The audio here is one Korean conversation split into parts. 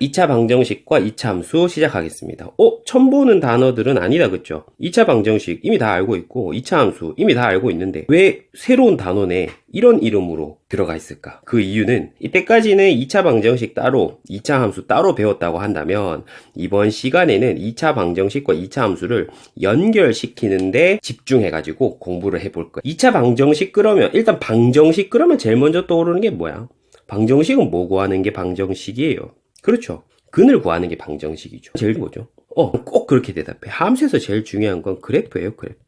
2차 방정식과 2차 함수 시작하겠습니다. 처음 보는 단어들은 아니다, 그쵸? 2차 방정식 이미 다 알고 있고 2차 함수 이미 다 알고 있는데 왜 새로운 단원에 이런 이름으로 들어가 있을까? 그 이유는 이때까지는 2차 방정식 따로 2차 함수 따로 배웠다고 한다면 이번 시간에는 2차 방정식과 2차 함수를 연결시키는데 집중해가지고 공부를 해볼 거예요. 2차 방정식 그러면 일단 방정식 그러면 제일 먼저 떠오르는 게 뭐야? 방정식은 뭐 구하는 게 방정식이에요? 그렇죠. 근을 구하는 게 방정식이죠. 제일 뭐죠? 꼭 그렇게 대답해. 함수에서 제일 중요한 건 그래프예요, 그래프.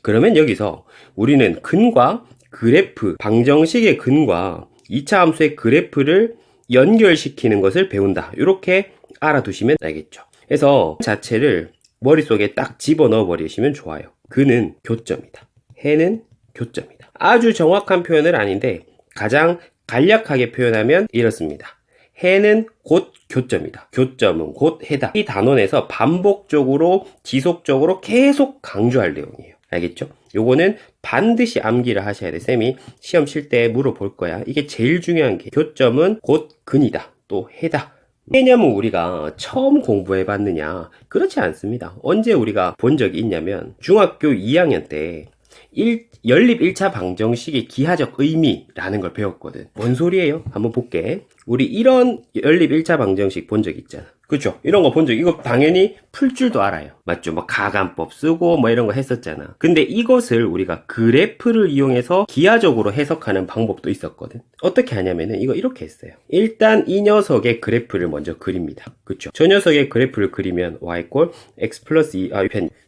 그러면 여기서 우리는 근과 그래프, 방정식의 근과 2차 함수의 그래프를 연결시키는 것을 배운다. 이렇게 알아두시면 알겠죠. 그래서 자체를 머릿속에 딱 집어넣어 버리시면 좋아요. 근은 교점이다. 해는 교점이다. 아주 정확한 표현은 아닌데 가장 간략하게 표현하면 이렇습니다. 해는 곧 교점이다. 교점은 곧 해다. 이 단원에서 반복적으로 지속적으로 계속 강조할 내용이에요. 알겠죠? 요거는 반드시 암기를 하셔야 돼. 쌤이 시험 칠 때 물어볼 거야. 이게 제일 중요한 게 교점은 곧 근이다. 또 해다. 개념은 우리가 처음 공부해 봤느냐? 그렇지 않습니다. 언제 우리가 본 적이 있냐면 중학교 2학년 때 연립 1차 방정식의 기하적 의미라는 걸 배웠거든. 뭔 소리예요? 한번 볼게. 우리 이런 연립 1차 방정식 본 적 있잖아. 그쵸? 이런 거 본 적, 이거 당연히 풀 줄도 알아요. 맞죠? 뭐 가간법 쓰고 뭐 이런 거 했었잖아. 근데 이것을 우리가 그래프를 이용해서 기하적으로 해석하는 방법도 있었거든. 어떻게 하냐면은 이거 이렇게 했어요. 일단 이 녀석의 그래프를 먼저 그립니다. 그쵸? 저 녀석의 그래프를 그리면 y 꼴 x 플러스 2,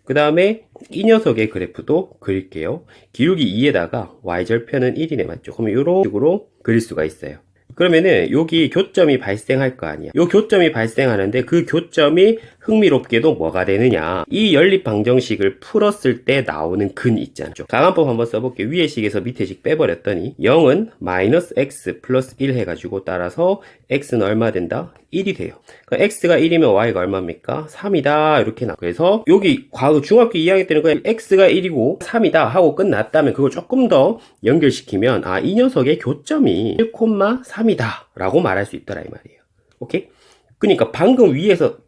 그 다음에 이 녀석의 그래프도 그릴게요. 기울기 2에다가 y절편은 1이네, 맞죠? 그러면 이런 식으로 그릴 수가 있어요. 그러면은 여기 교점이 발생할 거 아니야. 요 교점이 발생하는데 그 교점이 흥미롭게도 뭐가 되느냐. 이 연립 방정식을 풀었을 때 나오는 근 있잖아. 가간법 한번 써볼게. 위의 식에서 밑의 식 빼버렸더니 0은 마이너스 x 플러스 1 해가지고 따라서 x는 얼마 된다? 1이 돼요. 그러니까 x가 1이면 y가 얼마입니까? 3이다. 이렇게 나와. 그래서 여기 과거 중학교 2학년 때는 그냥 x가 1이고 3이다 하고 끝났다면 그걸 조금 더 연결시키면 이 녀석의 교점이 1,3이다 라고 말할 수 있더라 이 말이에요. 오케이? 그러니까 방금 위에서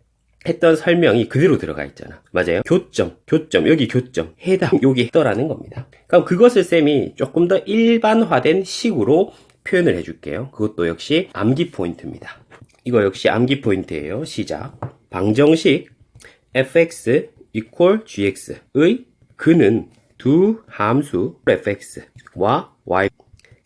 했던 설명이 그대로 들어가 있잖아. 맞아요? 교점, 여기 교점, 해당, 여기 있더라는 겁니다. 그럼 그것을 쌤이 조금 더 일반화된 식으로 표현을 해줄게요. 그것도 역시 암기 포인트입니다. 이거 역시 암기 포인트예요. 시작. 방정식 fx equal gx의 근은 두 함수 fx와 y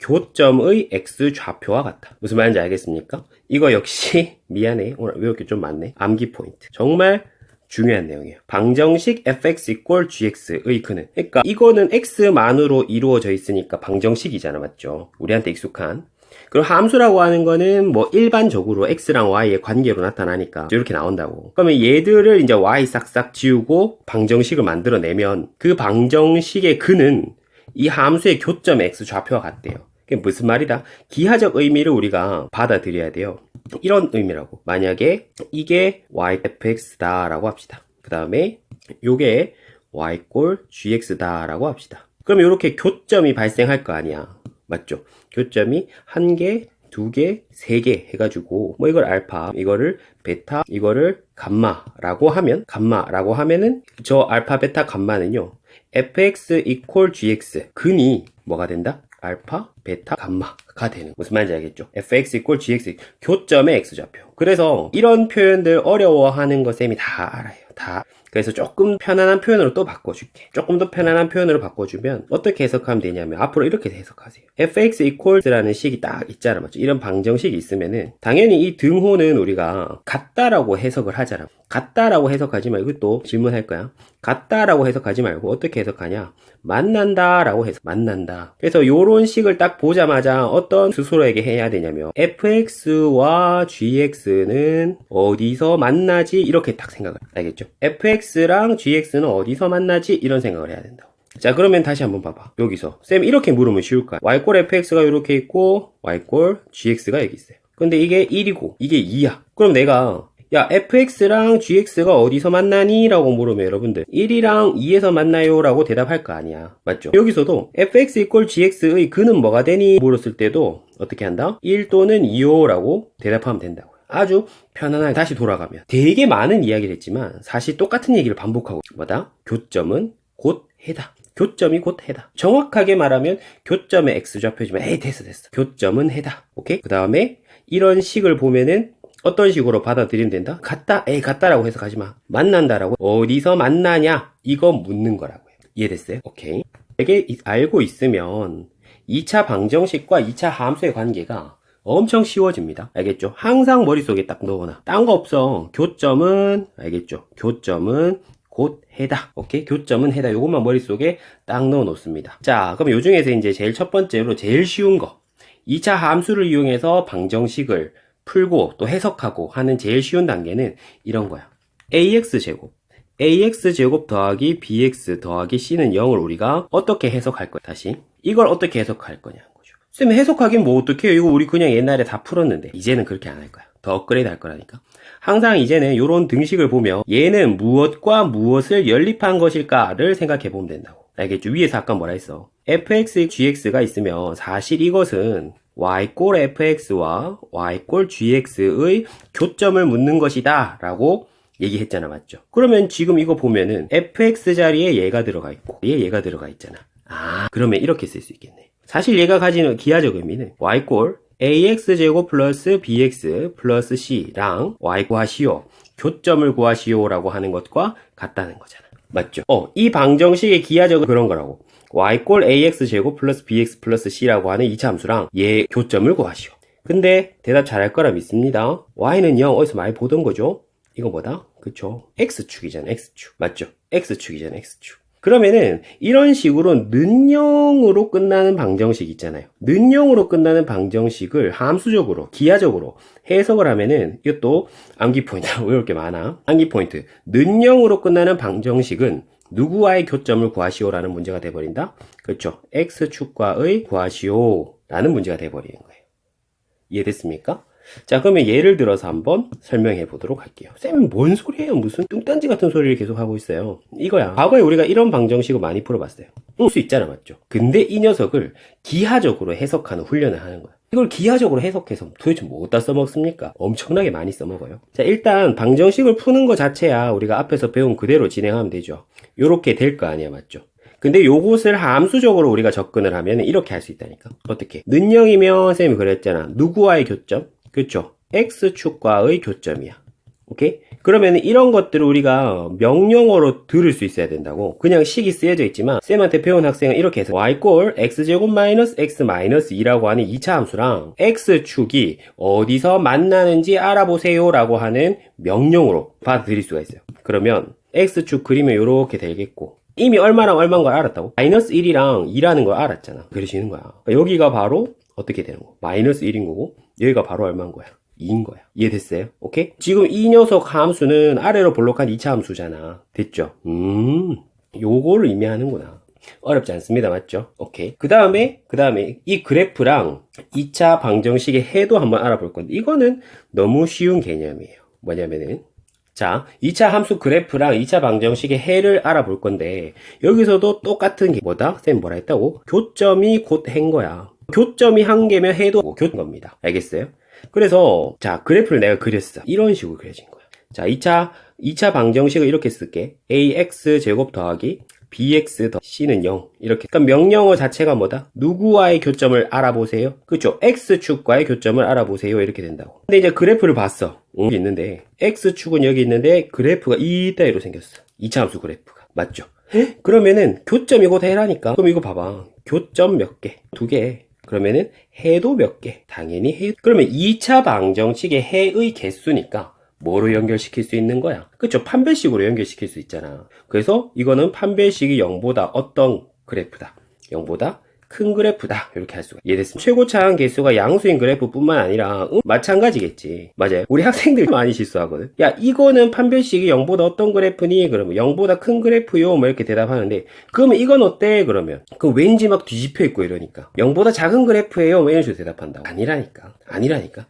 교점의 x 좌표와 같다. 무슨 말인지 알겠습니까? 이거 역시 미안해. 오늘 외울 게 좀 많네. 암기 포인트. 정말 중요한 내용이에요. 방정식 fx equal gx의 근은. 그러니까 이거는 x만으로 이루어져 있으니까 방정식이잖아. 맞죠? 우리한테 익숙한. 그리고 함수라고 하는 거는 뭐 일반적으로 x랑 y의 관계로 나타나니까 이렇게 나온다고. 그러면 얘들을 이제 y 싹싹 지우고 방정식을 만들어내면 그 방정식의 근은 이 함수의 교점 x 좌표와 같대요. 그게 무슨 말이다? 기하적 의미를 우리가 받아들여야 돼요. 이런 의미라고. 만약에 이게 yfx다 라고 합시다. 그 다음에 요게 y꼴 gx다 라고 합시다. 그럼 이렇게 교점이 발생할 거 아니야. 맞죠? 교점이 1개, 2개, 3개 해가지고 뭐 이걸 알파, 이거를 베타, 이거를 감마라고 하면은 저 알파, 베타, 감마는요 fx equal gx 근이 뭐가 된다? 알파, 베타, 감마가 되는. 무슨 말인지 알겠죠? fx equal gx 교점의 x좌표. 그래서 이런 표현들 어려워하는 거 쌤이 다 알아요. 다. 그래서 조금 편안한 표현으로 또 바꿔줄게. 조금 더 편안한 표현으로 바꿔주면 어떻게 해석하면 되냐면 앞으로 이렇게 해석하세요. fx equals라는 식이 딱 있잖아. 맞죠? 이런 방정식이 있으면은 당연히 이 등호는 우리가 같다라고 해석을 하잖아. 같다라고 해석하지 말고 이것도 질문할 거야. 같다라고 해석하지 말고 어떻게 해석하냐? 만난다라고 해서 만난다. 그래서 요런 식을 딱 보자마자 어떤 스스로에게 해야 되냐면 fx와 gx는 어디서 만나지? 이렇게 딱 생각을 알겠죠? fx랑 gx는 어디서 만나지? 이런 생각을 해야 된다. 자, 그러면 다시 한번 봐봐. 여기서 쌤 이렇게 물으면 쉬울까? y꼴 fx가 이렇게 있고 y꼴 gx가 여기 있어요. 근데 이게 1이고 이게 2야. 그럼 내가 야, fx랑 gx가 어디서 만나니? 라고 물으면 여러분들 1이랑 2에서 만나요? 라고 대답할 거 아니야. 맞죠? 여기서도 fx equal gx의 근은 뭐가 되니? 물었을 때도 어떻게 한다? 1 또는 2요 라고 대답하면 된다고요. 아주 편안하게 다시 돌아가면 되게 많은 이야기를 했지만 사실 똑같은 얘기를 반복하고 뭐다? 교점은 곧 해다. 교점이 곧 해다. 정확하게 말하면 교점의 x좌표지만 에이 됐어. 교점은 해다. 오케이? 그 다음에 이런 식을 보면은 어떤 식으로 받아들이면 된다? 같다? 에이 같다라고 해석하지 마. 만난다라고 어디서 만나냐? 이거 묻는 거라고요. 이해됐어요? 오케이. 이게 알고 있으면 2차 방정식과 2차 함수의 관계가 엄청 쉬워집니다. 알겠죠? 항상 머릿속에 딱 넣어놔. 딴 거 없어. 교점은 알겠죠? 교점은 곧 해다. 오케이? 교점은 해다. 요것만 머릿속에 딱 넣어 놓습니다. 자, 그럼 요 중에서 이제 제일 첫 번째로 제일 쉬운 거. 2차 함수를 이용해서 방정식을 풀고 또 해석하고 하는 제일 쉬운 단계는 이런 거야. AX제곱 더하기 BX 더하기 C는 0을 우리가 어떻게 해석할 거야? 다시. 이걸 어떻게 해석할 거냐는 거죠. 쌤 해석하긴 뭐 어떻게 해요? 이거 우리 그냥 옛날에 다 풀었는데. 이제는 그렇게 안 할 거야. 더 업그레이드 할 거라니까. 항상 이제는 이런 등식을 보면 얘는 무엇과 무엇을 연립한 것일까를 생각해 보면 된다고. 알겠죠? 위에서 아까 뭐라 했어? fx, gx가 있으면 사실 이것은 y꼴 fx와 y꼴 gx의 교점을 묻는 것이다 라고 얘기했잖아. 맞죠? 그러면 지금 이거 보면은 fx 자리에 얘가 들어가 있고 얘가 들어가 있잖아. 아, 그러면 이렇게 쓸 수 있겠네. 사실 얘가 가지는 기하적 의미는 y꼴 ax제곱 플러스 bx 플러스 c랑 y 구하시오, 교점을 구하시오라고 하는 것과 같다는 거잖아. 맞죠? 이 방정식의 기하적은 그런 거라고. y꼴 ax제곱 플러스 bx 플러스 c라고 하는 2차 함수랑 얘 교점을 구하시오. 근데 대답 잘할 거라 믿습니다. y는 0 어디서 많이 보던 거죠? 이거 뭐다? 그쵸? x축이잖아. x축. 맞죠? x축이잖아. x축. 그러면은 이런 식으로 는영으로 끝나는 방정식 있잖아요. 는영으로 끝나는 방정식을 함수적으로 기하적으로 해석을 하면은 이것도 암기 포인트 외울 게 많아. 암기 포인트. 는영으로 끝나는 방정식은 누구와의 교점을 구하시오라는 문제가 돼버린다. 그렇죠? x축과의 구하시오라는 문제가 돼버리는 거예요. 이해됐습니까? 자, 그러면 예를 들어서 한번 설명해 보도록 할게요. 쌤, 뭔 소리예요? 무슨 뚱딴지 같은 소리를 계속 하고 있어요. 이거야. 과거에 우리가 이런 방정식을 많이 풀어봤어요. 풀 수 있잖아, 맞죠? 근데 이 녀석을 기하적으로 해석하는 훈련을 하는 거야. 이걸 기하적으로 해석해서 도대체 뭐 어디다 써먹습니까? 엄청나게 많이 써먹어요. 자, 일단 방정식을 푸는 거 자체야 우리가 앞에서 배운 그대로 진행하면 되죠. 요렇게 될 거 아니야, 맞죠? 근데 요것을 함수적으로 우리가 접근을 하면 이렇게 할 수 있다니까. 어떻게? 는영이면 쌤이 그랬잖아. 누구와의 교점? 그렇죠? x축과의 교점이야. 오케이? 그러면 이런 것들을 우리가 명령어로 들을 수 있어야 된다고. 그냥 식이 쓰여져 있지만 쌤한테 배운 학생은 이렇게 해서 y꼴 x제곱 마이너스 x 마이너스 2라고 하는 2차 함수랑 x축이 어디서 만나는지 알아보세요 라고 하는 명령으로 받아들일 수가 있어요. 그러면 x축 그리면 이렇게 되겠고, 이미 얼마랑 얼마인 걸 알았다고? 마이너스 1이랑 2라는 걸 알았잖아. 그러시는 거야. 그러니까 여기가 바로 어떻게 되는 거? 마이너스 1인 거고 여기가 바로 얼마인 거야? 2인 거야. 이해됐어요? 오케이? 지금 이 녀석 함수는 아래로 볼록한 2차 함수잖아. 됐죠? 요거를 의미하는구나. 어렵지 않습니다. 맞죠? 오케이. 그 다음에 이 그래프랑 2차 방정식의 해도 한번 알아볼 건데 이거는 너무 쉬운 개념이에요. 뭐냐면은 자, 2차 함수 그래프랑 2차 방정식의 해를 알아볼 건데 여기서도 똑같은 게 뭐다? 쌤 뭐라 했다고? 교점이 곧 해인 거야. 교점이 한 개면 해도 교인 겁니다. 알겠어요? 그래서 자, 그래프를 내가 그렸어. 이런 식으로 그려진 거야. 자, 2차 방정식을 이렇게 쓸게. ax 제곱 더하기 bx 더 c는 0. 이렇게. 그러니까 명령어 자체가 뭐다? 누구와의 교점을 알아보세요? 그쵸? x축과의 교점을 알아보세요. 이렇게 된다고. 근데 이제 그래프를 봤어. 여기 있는데 x축은 여기 있는데 그래프가 이따위로 생겼어. 2차 함수 그래프가. 맞죠? 그러면은 교점이 곧 해라니까. 그럼 이거 봐봐. 교점 몇 개? 2개. 그러면은 해도 몇 개? 당연히 해. 그러면 2차 방정식의 해의 개수니까 뭐로 연결시킬 수 있는 거야? 그쵸? 판별식으로 연결시킬 수 있잖아. 그래서 이거는 판별식이 0보다 어떤 그래프다. 0보다 큰 그래프다. 이렇게 할 수가. 이해됐습니다. 최고차항 개수가 양수인 그래프뿐만 아니라 마찬가지겠지. 맞아요. 우리 학생들 많이 실수하거든. 야, 이거는 판별식이 0보다 어떤 그래프니? 그러면 0보다 큰 그래프요. 뭐 이렇게 대답하는데 그러면 이건 어때? 그러면 그럼 왠지 막 뒤집혀 있고 이러니까 0보다 작은 그래프예요. 뭐 이런 식으로 대답한다고. 아니라니까.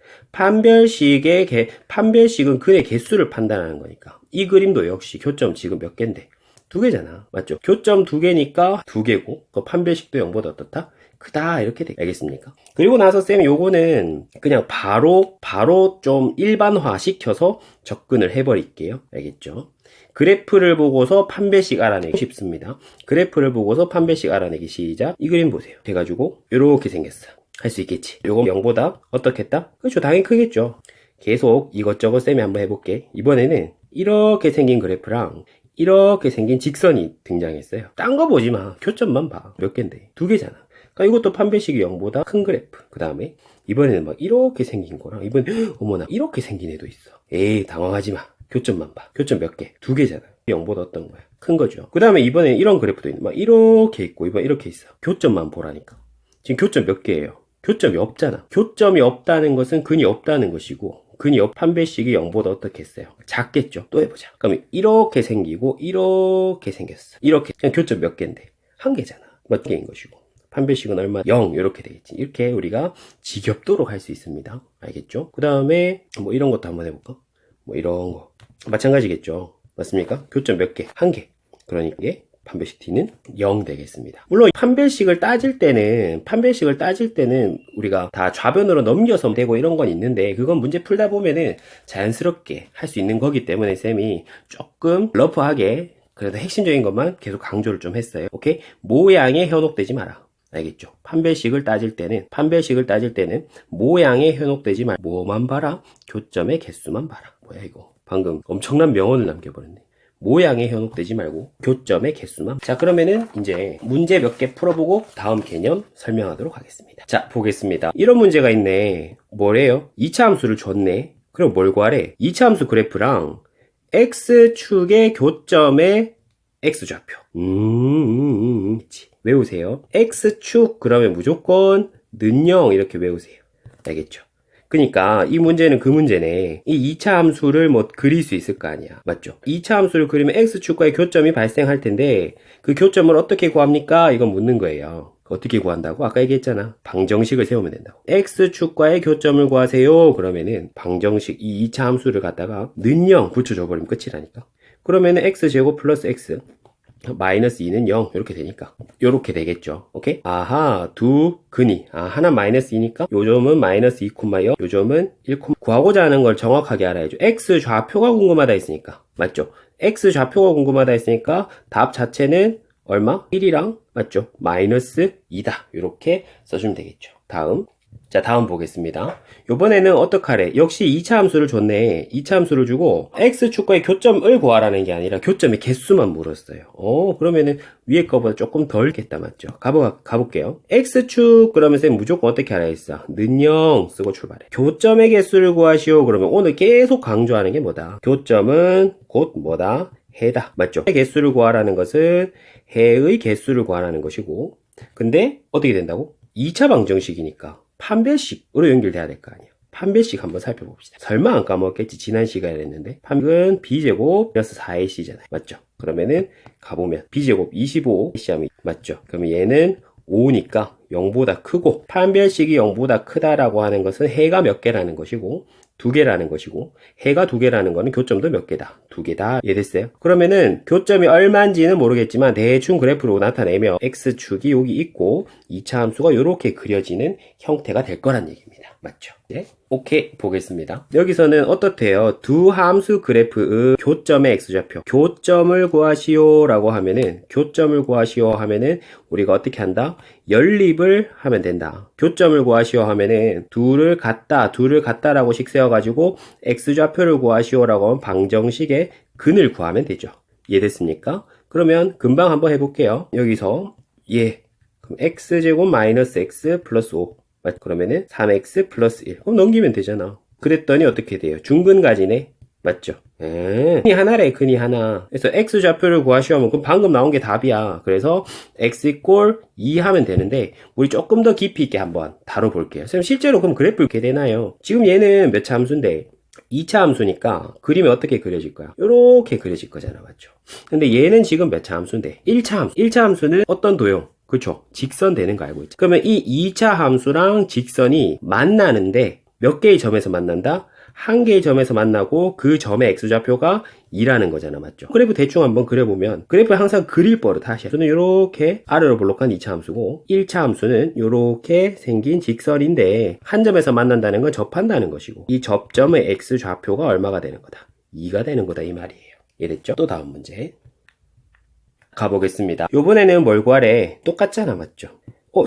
판별식은 근의 개수를 판단하는 거니까. 이 그림도 역시 교점 지금 몇 개인데? 2개잖아. 맞죠? 교점 2개니까 2개고, 그 판별식도 0보다 어떻다? 크다 이렇게 돼. 알겠습니까? 그리고 나서 쌤 요거는 그냥 바로 좀 일반화 시켜서 접근을 해버릴게요. 알겠죠? 그래프를 보고서 판별식 알아내기 쉽습니다. 그래프를 보고서 판별식 알아내기 시작. 이 그림 보세요. 해가지고 요렇게 생겼어. 할 수 있겠지. 요거 0보다 어떻겠다? 그렇죠. 당연히 크겠죠. 계속 이것저것 쌤이 한번 해볼게. 이번에는 이렇게 생긴 그래프랑 이렇게 생긴 직선이 등장했어요. 딴 거 보지 마. 교점만 봐. 몇 개인데? 2개잖아. 그러니까 이것도 판별식이 0보다 큰 그래프. 그 다음에 이번에는 막 이렇게 생긴 거랑 이번에 어머나 이렇게 생긴 애도 있어. 에이 당황하지 마. 교점만 봐. 교점 몇 개? 2개잖아. 0보다 어떤 거야? 큰 거죠. 그 다음에 이번에 이런 그래프도 있는. 막 이렇게 있고 이번 이렇게 있어. 교점만 보라니까. 지금 교점 몇 개예요? 교점이 없잖아. 교점이 없다는 것은 근이 없다는 것이고 근이 판별식이 0보다 어떻게 했어요? 작겠죠. 또 해보자. 그러면 이렇게 생기고 이렇게 생겼어. 이렇게 그냥 교점 몇 개인데? 1개잖아. 몇 개인 것이고 판별식은 얼마? 0 이렇게 되겠지. 이렇게 우리가 지겹도록 할 수 있습니다. 알겠죠? 그 다음에 뭐 이런 것도 한번 해볼까? 뭐 이런 거 마찬가지겠죠. 맞습니까? 교점 몇 개? 1개. 그러니까 이게 판별식 t는 0 되겠습니다. 물론 판별식을 따질 때는 우리가 다 좌변으로 넘겨서 되고 이런 건 있는데 그건 문제 풀다 보면은 자연스럽게 할 수 있는 거기 때문에 쌤이 조금 러프하게 그래도 핵심적인 것만 계속 강조를 좀 했어요. 오케이? 모양에 현혹되지 마라. 알겠죠? 판별식을 따질 때는 모양에 현혹되지 말. 뭐만 봐라? 교점의 개수만 봐라. 뭐야 이거? 방금 엄청난 명언을 남겨버렸네. 모양에 현혹되지 말고 교점의 개수만. 자, 그러면은 이제 문제 몇 개 풀어보고 다음 개념 설명하도록 하겠습니다. 자, 보겠습니다. 이런 문제가 있네. 뭐래요? 2차 함수를 줬네. 그럼 뭘 구하래? 2차 함수 그래프랑 x축의 교점의 x좌표. 외우세요. x축 그러면 무조건 는 0 이렇게 외우세요. 알겠죠? 그러니까 이 문제는 그 문제네. 이 2차 함수를 뭐 그릴 수 있을 거 아니야. 맞죠? 2차 함수를 그리면 x축과의 교점이 발생할 텐데 그 교점을 어떻게 구합니까? 이건 묻는 거예요. 어떻게 구한다고? 아까 얘기했잖아. 방정식을 세우면 된다고. x축과의 교점을 구하세요. 그러면은 방정식 이 2차 함수를 갖다가 는 0 붙여줘버리면 끝이라니까. 그러면은 x제곱 플러스 x 마이너스 2는 0 이렇게 되니까 이렇게 되겠죠. 오케이? 아하 두 근이 하나 마이너스 2니까 요점은 마이너스 2,0 요점은 1, 구하고자 하는 걸 정확하게 알아야죠. x 좌표가 궁금하다 했으니까 맞죠? x 좌표가 궁금하다 했으니까 답 자체는 얼마? 1이랑 맞죠? 마이너스 2다 이렇게 써주면 되겠죠. 다음 보겠습니다. 요번에는 어떡하래? 역시 2차 함수를 줬네. 2차 함수를 주고 x축과의 교점을 구하라는 게 아니라 교점의 개수만 물었어요. 그러면은 위에 거보다 조금 덜겠다 맞죠? 가볼게요. x축 그러면 쌤 무조건 어떻게 알아야 했어? 는 0 쓰고 출발해. 교점의 개수를 구하시오. 그러면 오늘 계속 강조하는 게 뭐다? 교점은 곧 뭐다? 해다. 맞죠? 개수를 구하라는 것은 해의 개수를 구하라는 것이고 근데 어떻게 된다고? 2차 방정식이니까 판별식으로 연결돼야 될 거 아니야. 판별식 한번 살펴봅시다. 설마 안 까먹었겠지. 지난 시간에 했는데 판별은 b제곱 플러스 4ac잖아요. 맞죠? 그러면은 가보면 b제곱 25ac 하면 맞죠? 그러면 얘는 5니까 0보다 크고 판별식이 0보다 크다라고 하는 것은 해가 몇 개라는 것이고 2개라는 것이고 해가 2개라는 거는 교점도 몇 개다? 2개다. 이해됐어요? 그러면은 교점이 얼마인지는 모르겠지만 대충 그래프로 나타내면 x축이 여기 있고 2차 함수가 이렇게 그려지는 형태가 될 거란 얘기입니다. 맞죠? 네? 오케이 보겠습니다. 여기서는 어떻대요? 두 함수 그래프의 교점의 x좌표 교점을 구하시오 라고 하면은 우리가 어떻게 한다? 연립을 하면 된다. 교점을 구하시오 하면은 둘을 같다라고 식 세워가지고 x좌표를 구하시오 라고 하면 방정식의 근을 구하면 되죠. 이해됐습니까? 그러면 금방 한번 해볼게요. 여기서 그럼 x제곱 마이너스 x 플러스 5 그러면은 3x 플러스 1 그럼 넘기면 되잖아. 그랬더니 어떻게 돼요? 중근 가지네. 맞죠? 근이 하나래. 근이 하나. 그래서 x좌표를 구하시오면 그럼 방금 나온 게 답이야. 그래서 x 이꼴 2 하면 되는데 우리 조금 더 깊이 있게 한번 다뤄볼게요. 선생님 실제로 그럼 그래프 이렇게 되나요? 지금 얘는 몇 차 함수인데 2차 함수니까 그림이 어떻게 그려질 거야? 이렇게 그려질 거잖아. 맞죠? 근데 얘는 지금 몇 차 함수인데 1차 함수. 1차 함수는 어떤 도형? 그쵸? 직선 되는 거 알고 있죠? 그러면 이 2차 함수랑 직선이 만나는데 몇 개의 점에서 만난다? 한 개의 점에서 만나고 그 점의 x좌표가 2라는 거잖아. 맞죠? 그래프 대충 한번 그려보면 그래프 항상 그릴 버릇 하셔. 저는 이렇게 아래로 볼록한 2차 함수고 1차 함수는 이렇게 생긴 직선인데 한 점에서 만난다는 건 접한다는 것이고 이 접점의 x좌표가 얼마가 되는 거다? 2가 되는 거다 이 말이에요. 이해됐죠? 또 다음 문제 가보겠습니다. 요번에는 뭘 구하래? 똑같잖아. 맞죠?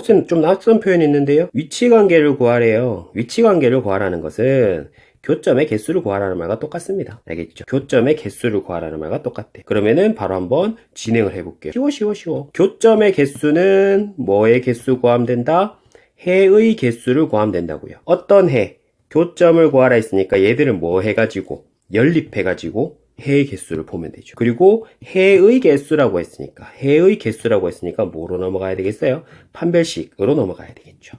쌤, 좀 낯선 표현이 있는데요? 위치관계를 구하래요. 위치관계를 구하라는 것은 교점의 개수를 구하라는 말과 똑같습니다. 알겠죠? 교점의 개수를 구하라는 말과 똑같아. 그러면은 바로 한번 진행을 해볼게요. 쉬워. 교점의 개수는 뭐의 개수 구하면 된다? 해의 개수를 구하면 된다고요. 어떤 해? 교점을 구하라 했으니까 얘들은 뭐 해가지고 연립해가지고 해의 개수를 보면 되죠. 그리고 해의 개수라고 했으니까 뭐로 넘어가야 되겠어요? 판별식으로 넘어가야 되겠죠.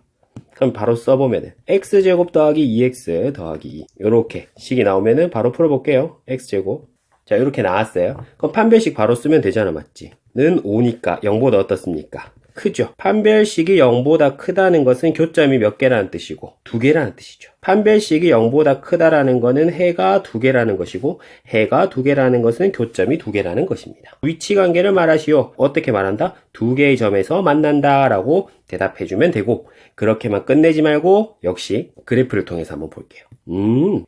그럼 바로 써보면은 x제곱 더하기 2x 더하기 2 이렇게 식이 나오면은 바로 풀어볼게요. x제곱 자 이렇게 나왔어요. 그럼 판별식 바로 쓰면 되잖아. 맞지? 는 5니까 0보다 어떻습니까? 크죠. 판별식이 0보다 크다는 것은 교점이 몇 개라는 뜻이고 2개라는 뜻이죠. 판별식이 0보다 크다라는 것은 해가 2개라는 것이고 해가 2개라는 것은 교점이 2개라는 것입니다. 위치관계를 말하시오. 어떻게 말한다? 2개의 점에서 만난다 라고 대답해주면 되고 그렇게만 끝내지 말고 역시 그래프를 통해서 한번 볼게요.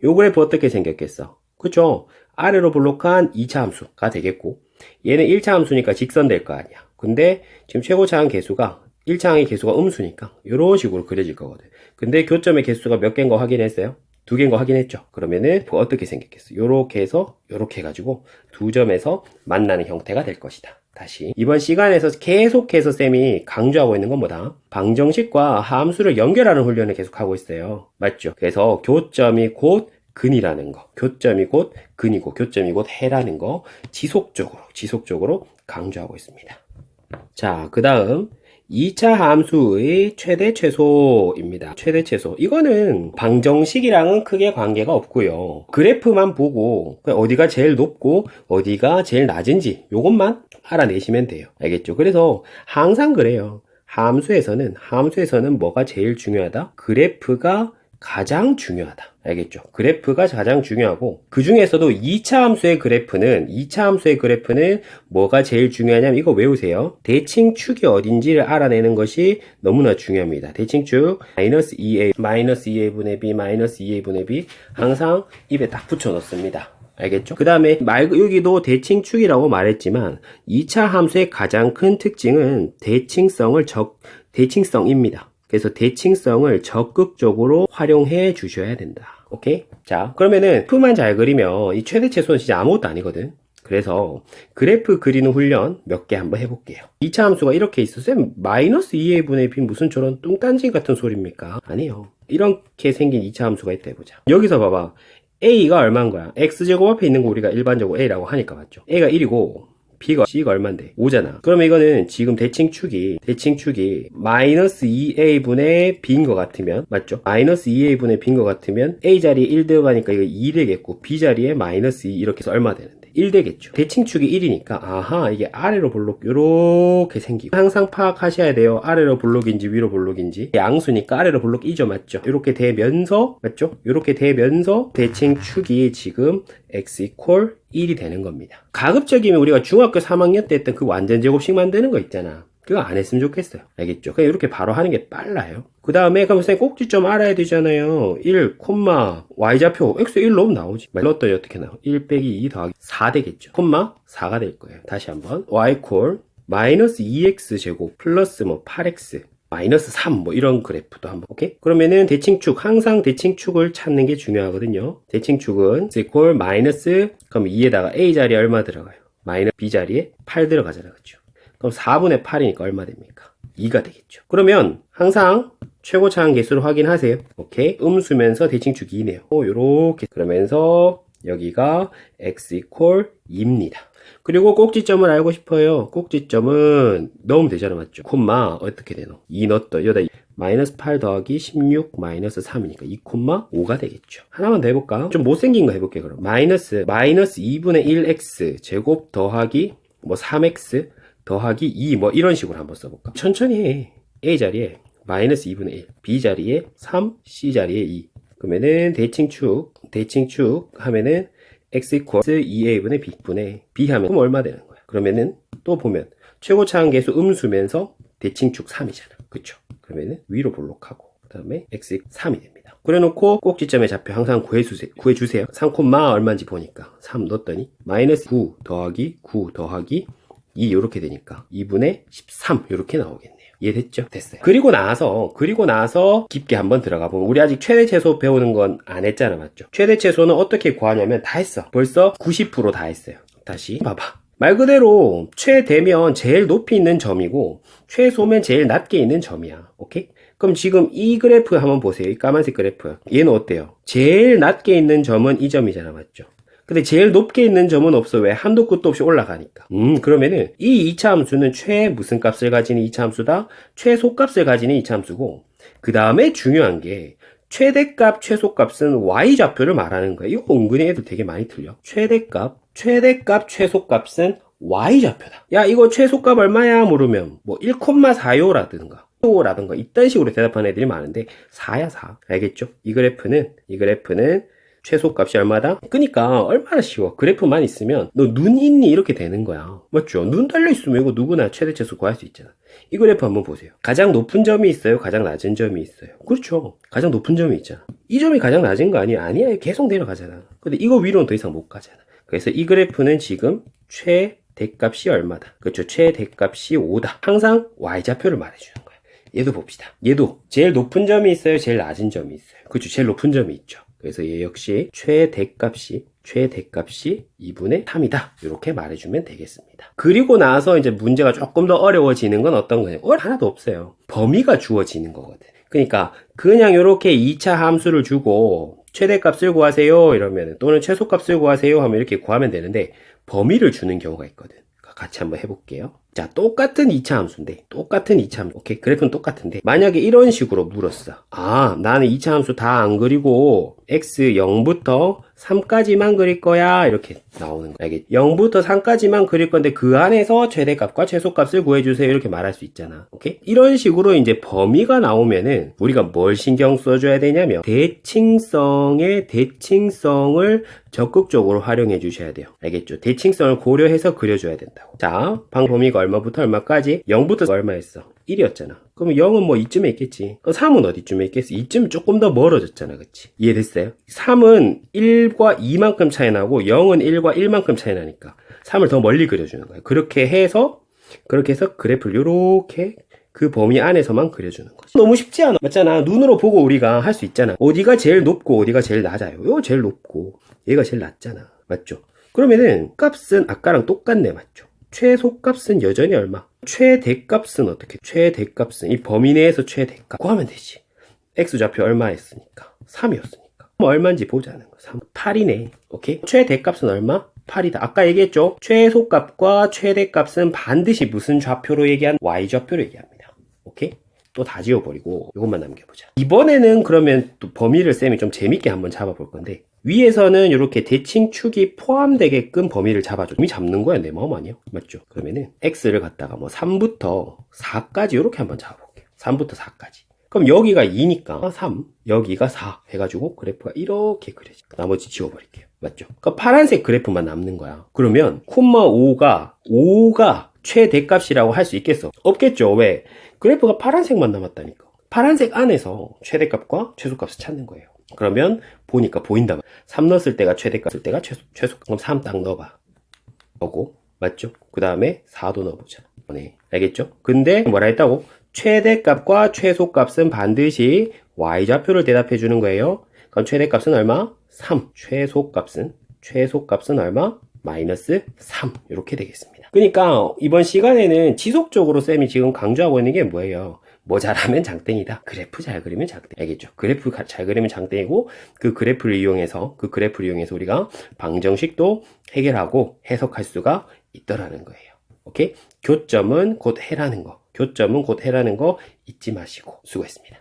요 그래프 어떻게 생겼겠어? 그쵸? 아래로 볼록한 2차 함수가 되겠고 얘는 1차 함수니까 직선 될 거 아니야. 근데 지금 최고차항 개수가 1차항의 개수가 음수니까 이런 식으로 그려질 거거든. 근데 교점의 개수가 몇 개인 거 확인했어요? 2개인 거 확인했죠? 그러면은 어떻게 생겼겠어? 요렇게 해서 요렇게 해가지고 두 점에서 만나는 형태가 될 것이다. 다시 이번 시간에서 계속해서 쌤이 강조하고 있는 건 뭐다? 방정식과 함수를 연결하는 훈련을 계속하고 있어요. 맞죠? 그래서 교점이 곧 근이라는 거, 교점이 곧 근이고 교점이 곧 해라는 거 지속적으로 강조하고 있습니다. 자, 그 다음 2차 함수의 최대 최소입니다. 최대 최소. 이거는 방정식이랑은 크게 관계가 없고요. 그래프만 보고 어디가 제일 높고 어디가 제일 낮은지 요것만 알아내시면 돼요. 알겠죠? 그래서 항상 그래요. 함수에서는 뭐가 제일 중요하다? 그래프가 가장 중요하다. 알겠죠? 그래프가 가장 중요하고 그 중에서도 2차 함수의 그래프는 뭐가 제일 중요하냐면 이거 외우세요. 대칭축이 어딘지를 알아내는 것이 너무나 중요합니다. 대칭축 마이너스 2a분의 b 마이너스 2a분의 b 항상 입에 딱 붙여 넣습니다. 알겠죠? 그 다음에 여기도 대칭축이라고 말했지만 2차 함수의 가장 큰 특징은 대칭성입니다. 그래서 대칭성을 적극적으로 활용해 주셔야 된다. 오케이? 자, 그러면은 F만 잘 그리면 이 최대 최소는 진짜 아무것도 아니거든. 그래서 그래프 그리는 훈련 몇 개 한번 해볼게요. 2차 함수가 이렇게 있어. 쌤, 마이너스 2a분의 b 무슨 저런 뚱딴지 같은 소리입니까? 아니에요. 이렇게 생긴 2차 함수가 있다 해보자. 여기서 봐봐. a가 얼마인 거야? x제곱 앞에 있는 거 우리가 일반적으로 a라고 하니까 맞죠? a가 1이고 C가 얼만데? 5잖아. 그러면 이거는 지금 대칭축이 마이너스 2a분의 b인 것 같으면 맞죠? 마이너스 2a분의 b인 것 같으면 a 자리에 1 더하니까 이거 2 되겠고 b 자리에 마이너스 2 이렇게 해서 얼마 되는데? 1 되겠죠. 대칭축이 1이니까 아하 이게 아래로 볼록 요렇게 생기고 항상 파악하셔야 돼요. 아래로 볼록인지 위로 볼록인지. 양수니까 아래로 볼록 2죠. 맞죠? 이렇게 되면서 맞죠? 이렇게 되면서 대칭축이 지금 x 이퀄 1이 되는 겁니다. 가급적이면 우리가 중학교 3학년 때 했던 그 완전 제곱식 만드는 거 있잖아. 그거 안 했으면 좋겠어요. 알겠죠? 그냥 이렇게 바로 하는 게 빨라요. 그 다음에 그럼 선생님 꼭지점 알아야 되잖아요. 1, y좌표 x 1 넣으면 나오지. 넣었더니 어떻게 나와? 1 빼기 2 더하기 4 되겠죠. 4가 될 거예요. 다시 한번 y 콜 마이너스 2x 제곱 플러스 8x 마이너스 3 이런 그래프도 한번 오케이? 그러면은 대칭축 항상 대칭축을 찾는 게 중요하거든요. 대칭축은 equal 마이너스 그럼 2에다가 a 자리에 얼마 들어가요? 마이너스 b 자리에 8 들어가잖아요. 그렇죠? 그럼 4분의 8이니까 얼마 됩니까? 2가 되겠죠. 그러면 항상 최고차항 개수를 확인하세요. 오케이? 음수면서 대칭축 2네요. 요렇게 그러면서 여기가 x equal 2입니다. 그리고 꼭지점을 알고 싶어요. 꼭지점은 넣으면 되잖아. 맞죠? 콤마 어떻게 되노? 2 넣었더. 여기다 마이너스 8 더하기 16 마이너스 3이니까 2 5가 되겠죠. 하나만 더 해볼까? 좀 못생긴 거 해볼게 그럼. 마이너스 2분의 1x 제곱 더하기 3x 더하기 2 이런 식으로 한번 써볼까? 천천히 해. a 자리에 마이너스 2분의 1 b 자리에 3 c 자리에 2 그러면은 대칭축 하면은 x equals 2a분의 b분의 b 하면 그럼 얼마 되는 거야? 그러면은 또 보면 최고차항계수 음수면서 대칭축 3이잖아. 그쵸? 그러면은 위로 볼록하고 그 다음에 x 3이 됩니다. 그래놓고 꼭지점의 좌표 항상 구해주세요. 3, 얼마인지 보니까 3 넣었더니 마이너스 9 더하기 9 더하기 2 이렇게 되니까 2분의 13 이렇게 나오겠네요. 이해됐죠? 됐어요. 그리고 나서 깊게 한번 들어가 보면 우리 아직 최대 최소 배우는 건 안 했잖아. 맞죠? 최대 최소는 어떻게 구하냐면 다 했어. 벌써 90% 다 했어요. 다시 봐봐. 말 그대로 최대면 제일 높이 있는 점이고 최소면 제일 낮게 있는 점이야. 오케이? 그럼 지금 이 그래프 한번 보세요. 이 까만색 그래프. 얘는 어때요? 제일 낮게 있는 점은 이 점이잖아. 맞죠? 근데 제일 높게 있는 점은 없어. 왜? 한도 끝도 없이 올라가니까. 그러면은 이 2차 함수는 최 무슨 값을 가지는 2차 함수다? 최소값을 가지는 2차 함수고 그 다음에 중요한 게 최대값, 최소값은 y좌표를 말하는 거야. 이거 은근히 애들 되게 많이 틀려. 최대값, 최소값은 y좌표다. 야, 이거 최소값 얼마야? 물으면 뭐 1,4요라든가 라든가 이딴 식으로 대답하는 애들이 많은데 4야 4. 알겠죠? 이 그래프는 최소값이 얼마다? 그니까 얼마나 쉬워. 그래프만 있으면 너 눈 있니? 이렇게 되는 거야. 맞죠? 눈 달려있으면 이거 누구나 최대 최소 구할 수 있잖아. 이 그래프 한번 보세요. 가장 높은 점이 있어요? 가장 낮은 점이 있어요? 그렇죠. 가장 높은 점이 있잖아. 이 점이 가장 낮은 거 아니야? 아니야. 계속 내려가잖아. 근데 이거 위로는 더 이상 못 가잖아. 그래서 이 그래프는 지금 최대값이 얼마다? 그렇죠. 최대값이 5다. 항상 y좌표를 말해주는 거야. 얘도 봅시다. 얘도 제일 높은 점이 있어요? 제일 낮은 점이 있어요? 그렇죠. 제일 높은 점이 있죠. 그래서 얘 역시 최대값이 2분의 3이다. 이렇게 말해주면 되겠습니다. 그리고 나서 이제 문제가 조금 더 어려워지는 건 어떤 거냐? 하나도 없어요. 범위가 주어지는 거거든. 그러니까 그냥 이렇게 2차 함수를 주고 최대값을 구하세요 이러면 또는 최소값을 구하세요 하면 이렇게 구하면 되는데 범위를 주는 경우가 있거든. 같이 한번 해볼게요. 자, 똑같은 2차 함수인데, 오케이, 그래프는 똑같은데, 만약에 이런 식으로 물었어. 아, 나는 2차 함수 다 안 그리고, x 0부터 3까지만 그릴 거야. 이렇게 나오는 거야. 이게 0부터 3까지만 그릴 건데, 그 안에서 최대값과 최소값을 구해주세요. 이렇게 말할 수 있잖아. 오케이? 이런 식으로 이제 범위가 나오면은, 우리가 뭘 신경 써줘야 되냐면, 대칭성을 적극적으로 활용해 주셔야 돼요. 알겠죠? 대칭성을 고려해서 그려줘야 된다고. 자, 범위가 얼마부터 얼마까지? 0부터 얼마였어? 1이었잖아. 그러면 0은 뭐 이쯤에 있겠지. 그럼 3은 어디쯤에 있겠어? 이쯤 조금 더 멀어졌잖아. 그치? 이해됐어요? 3은 1과 2만큼 차이 나고 0은 1과 1만큼 차이 나니까 3을 더 멀리 그려주는 거예요. 그렇게 해서 그래프를 요렇게 그 범위 안에서만 그려주는 거지. 너무 쉽지 않아. 맞잖아. 눈으로 보고 우리가 할 수 있잖아. 어디가 제일 높고 어디가 제일 낮아요. 이거 제일 높고 얘가 제일 낮잖아. 맞죠? 그러면은 값은 아까랑 똑같네. 맞죠? 최소값은 여전히 얼마? 최대값은 어떻게? 최대값은 이 범위 내에서 최대값 구하면 되지. x좌표 얼마였으니까? 3이었으니까. 그럼 얼마인지 보자는 거. 3. 8이네. 오케이? 최대값은 얼마? 8이다. 아까 얘기했죠? 최소값과 최대값은 반드시 무슨 좌표로 얘기한? y좌표로 얘기합니다. 오케이? 또 다 지워버리고 이것만 남겨보자. 이번에는 그러면 또 범위를 쌤이 좀 재밌게 한번 잡아볼 건데 위에서는 이렇게 대칭축이 포함되게끔 범위를 잡아줘. 범위 잡는 거야. 내 마음 아니야? 맞죠? 그러면은 x를 갖다가 뭐 3부터 4까지 이렇게 한번 잡아볼게요. 3부터 4까지. 그럼 여기가 2니까 3, 여기가 4 해가지고 그래프가 이렇게 그려져. 나머지 지워버릴게요. 맞죠? 그러니까 파란색 그래프만 남는 거야. 그러면 콤마 5가 최대값이라고 할 수 있겠어? 없겠죠. 왜? 그래프가 파란색만 남았다니까. 파란색 안에서 최대값과 최소값을 찾는 거예요. 그러면 보니까 보인다. 3 넣었을 때가 최대값, 쓸 때가 최소. 그럼 3 딱 넣어봐. 넣고 맞죠? 그 다음에 4도 넣어보자. 네, 알겠죠? 근데 뭐라 했다고? 최대값과 최소값은 반드시 y좌표를 대답해 주는 거예요. 그럼 최대값은 얼마? 3. 최소값은 얼마? 마이너스 3. 이렇게 되겠습니다. 그러니까 이번 시간에는 지속적으로 쌤이 지금 강조하고 있는 게 뭐예요? 뭐 잘하면 장땡이다. 그래프 잘 그리면 장땡. 알겠죠? 그래프 잘 그리면 장땡이고 그 그래프를 이용해서 우리가 방정식도 해결하고 해석할 수가 있더라는 거예요. 오케이? 교점은 곧 해라는 거 잊지 마시고 수고했습니다.